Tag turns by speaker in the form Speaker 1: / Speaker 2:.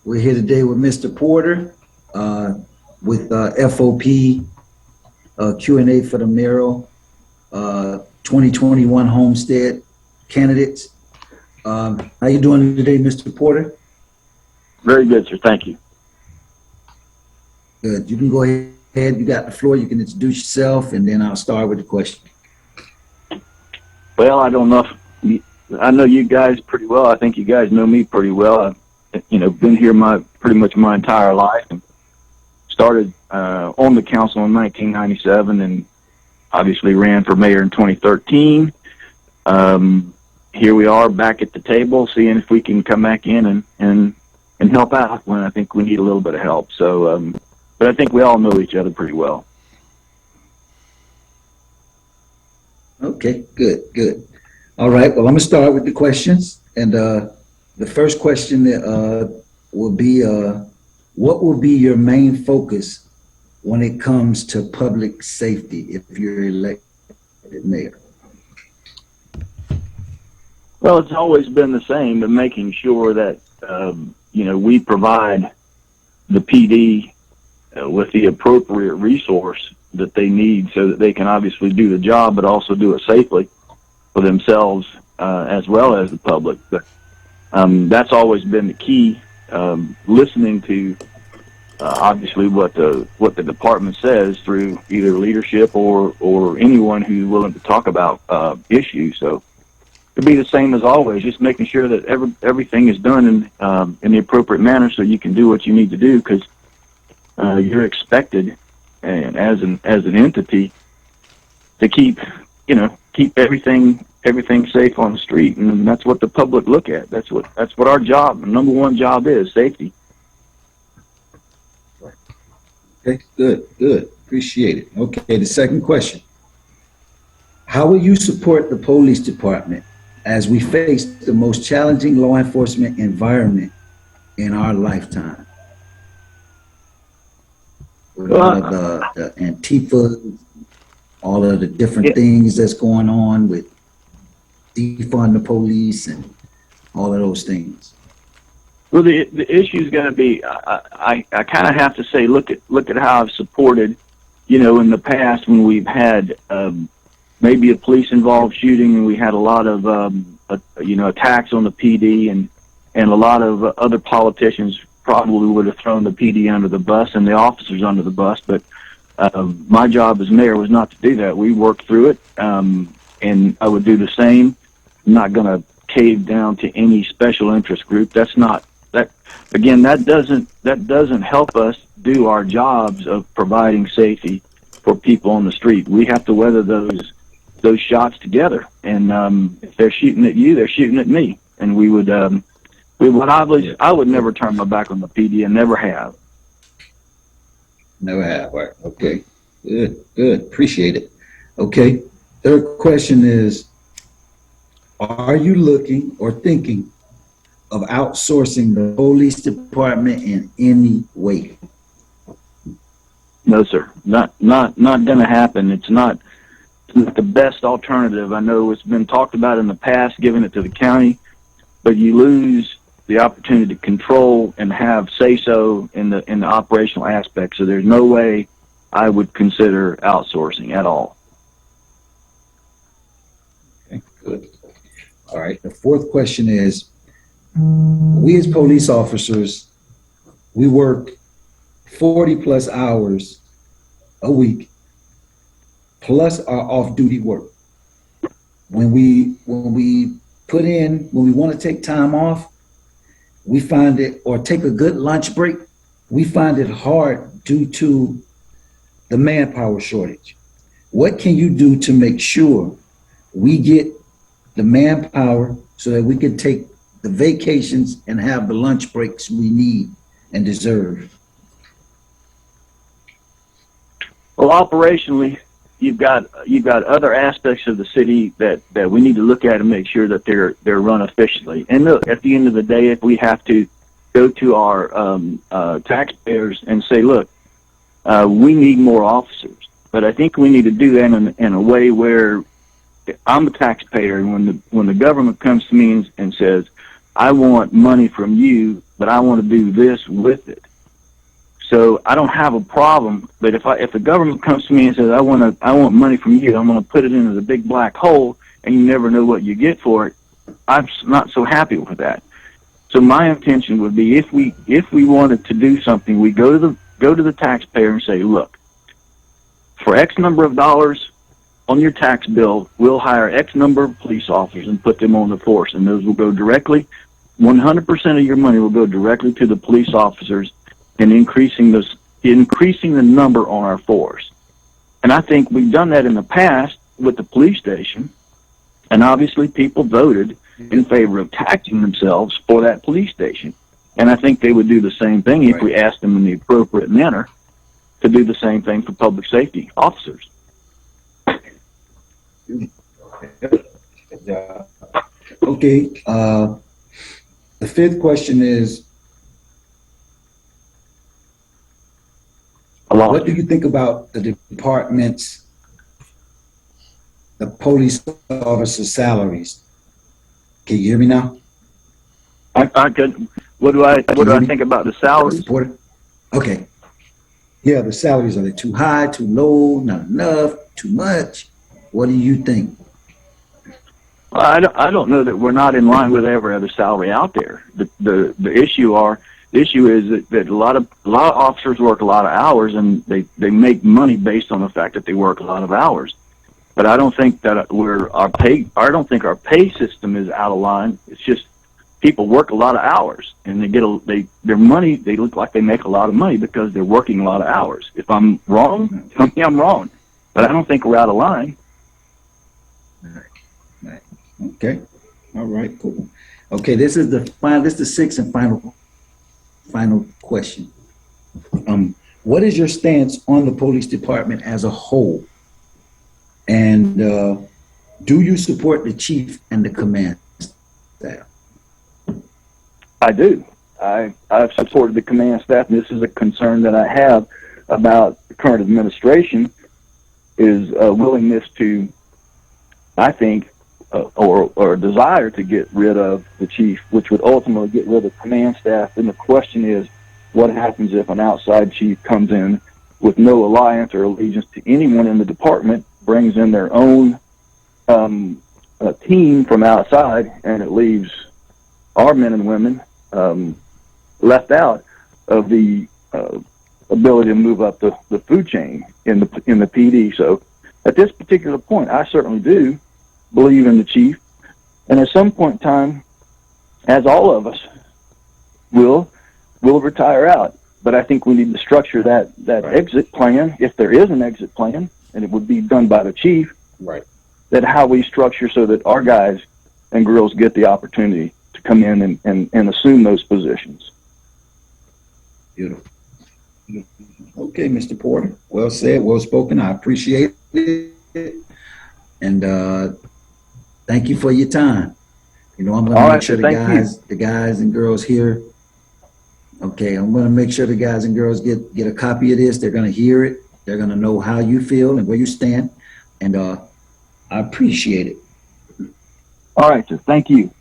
Speaker 1: We're here today with Mr. Porter with FOP Q&A for the mayoral 2021 Homestead candidates. How you doing today, Mr. Porter?
Speaker 2: Very good, sir. Thank you.
Speaker 1: Good. You can go ahead. You got the floor. You can introduce yourself, and then I'll start with the question.
Speaker 2: Well, I don't know if I know you guys pretty well. I think you guys know me pretty well. I've been here pretty much my entire life, and started on the council in 1997, and obviously ran for mayor in 2013. Here we are back at the table, seeing if we can come back in and help out when I think we need a little bit of help. So, but I think we all know each other pretty well.
Speaker 1: Okay, good. All right, well, I'm gonna start with the questions, and the first question will be, what will be your main focus when it comes to public safety if you're elected mayor?
Speaker 2: Well, it's always been the same, but making sure that we provide the PD with the appropriate resource that they need so that they can obviously do the job, but also do it safely for themselves as well as the public. But that's always been the key. Listening to obviously what the department says through either leadership or anyone who's willing to talk about issues. So it'd be the same as always, just making sure that everything is done in the appropriate manner so you can do what you need to do, because you're expected as an entity to keep everything safe on the street, and that's what the public look at. That's what our job, number one job is, safety.
Speaker 1: Okay, good. Appreciate it. Okay, the second question. How will you support the police department as we face the most challenging law enforcement environment in our lifetime? With all of the Antifa, all of the different things that's going on with defund the police and all of those things.
Speaker 2: Well, the issue's going to be, I kind of have to say, look at how I've supported, in the past when we've had maybe a police-involved shooting, and we had a lot of attacks on the PD, and a lot of other politicians probably would have thrown the PD under the bus and the officers under the bus. But my job as mayor was not to do that. We worked through it, and I would do the same. I'm not going to cave down to any special interest group. That doesn't help us do our jobs of providing safety for people on the street. We have to weather those shots together, and if they're shooting at you, they're shooting at me, and I would never turn my back on the PD, and never have.
Speaker 1: Never have. Right. Okay. Good. Appreciate it. Okay. Third question is, are you looking or thinking of outsourcing the police department in any way?
Speaker 2: No, sir. Not going to happen. It's not the best alternative. I know it's been talked about in the past, giving it to the county, but you lose the opportunity to control and have say-so in the operational aspect. So there's no way I would consider outsourcing at all.
Speaker 1: Okay, good. All right. The fourth question is, we as police officers, we work 40 plus hours a week, plus our off-duty work. When we want to take time off, we find it, or take a good lunch break, we find it hard due to the manpower shortage. What can you do to make sure we get the manpower so that we can take the vacations and have the lunch breaks we need and deserve?
Speaker 2: Well, operationally, you've got other aspects of the city that we need to look at and make sure that they're run efficiently. And look, at the end of the day, if we have to go to our taxpayers and say, look, we need more officers, but I think we need to do that in a way where I'm a taxpayer, and when the government comes to me and says, I want money from you but I want to do this with it. So I don't have a problem. But if the government comes to me and says, I want money from you, I'm going to put it into the big black hole, and you never know what you get for it, I'm not so happy with that. So my intention would be, if we wanted to do something, we go to the taxpayer and say, look, for X number of dollars on your tax bill, we'll hire X number of police officers and put them on the force, and those will go directly. 100% of your money will go directly to the police officers, and increasing the number on our force. And I think we've done that in the past with the police station, and obviously people voted in favor of taxing themselves for that police station. And I think they would do the same thing if we asked them in the appropriate manner to do the same thing for public safety officers.
Speaker 1: Okay. The fifth question is, what do you think about the department's, the police officer salaries? Can you hear me now?
Speaker 2: I could. What do I think about the salaries?
Speaker 1: Okay. Yeah, the salaries, are they too high, too low, not enough, too much? What do you think?
Speaker 2: I don't know that we're not in line with every other salary out there. The issue is that a lot of officers work a lot of hours, and they make money based on the fact that they work a lot of hours. But I don't think that I don't think our pay system is out of line. It's just people work a lot of hours, and their money, they look like they make a lot of money because they're working a lot of hours. If I'm wrong, tell me I'm wrong. But I don't think we're out of line.
Speaker 1: Right. Okay. All right. Cool. Okay. This is the sixth and final question. What is your stance on the police department as a whole? And do you support the chief and the command staff?
Speaker 2: I do. I've supported the command staff, and this is a concern that I have about the current administration, is a willingness to, I think, or a desire to get rid of the chief, which would ultimately get rid of the command staff. And the question is, what happens if an outside chief comes in with no alliance or allegiance to anyone in the department, brings in their own team from outside, and it leaves our men and women left out of the ability to move up the food chain in the PD. So at this particular point, I certainly do believe in the chief, and at some point in time, as all of us will retire out. But I think we need to structure that exit plan, if there is an exit plan, and it would be done by the chief.
Speaker 1: Right.
Speaker 2: That how we structure so that our guys and girls get the opportunity to come in and assume those positions.
Speaker 1: Beautiful. Okay, Mr. Porter. Well said, well spoken. I appreciate it. And thank you for your time. I'm going to make sure the guys and girls here. Okay, I'm going to make sure the guys and girls get a copy of this. They're going to hear it. They're going to know how you feel and where you stand. And I appreciate it.
Speaker 2: All right, sir. Thank you.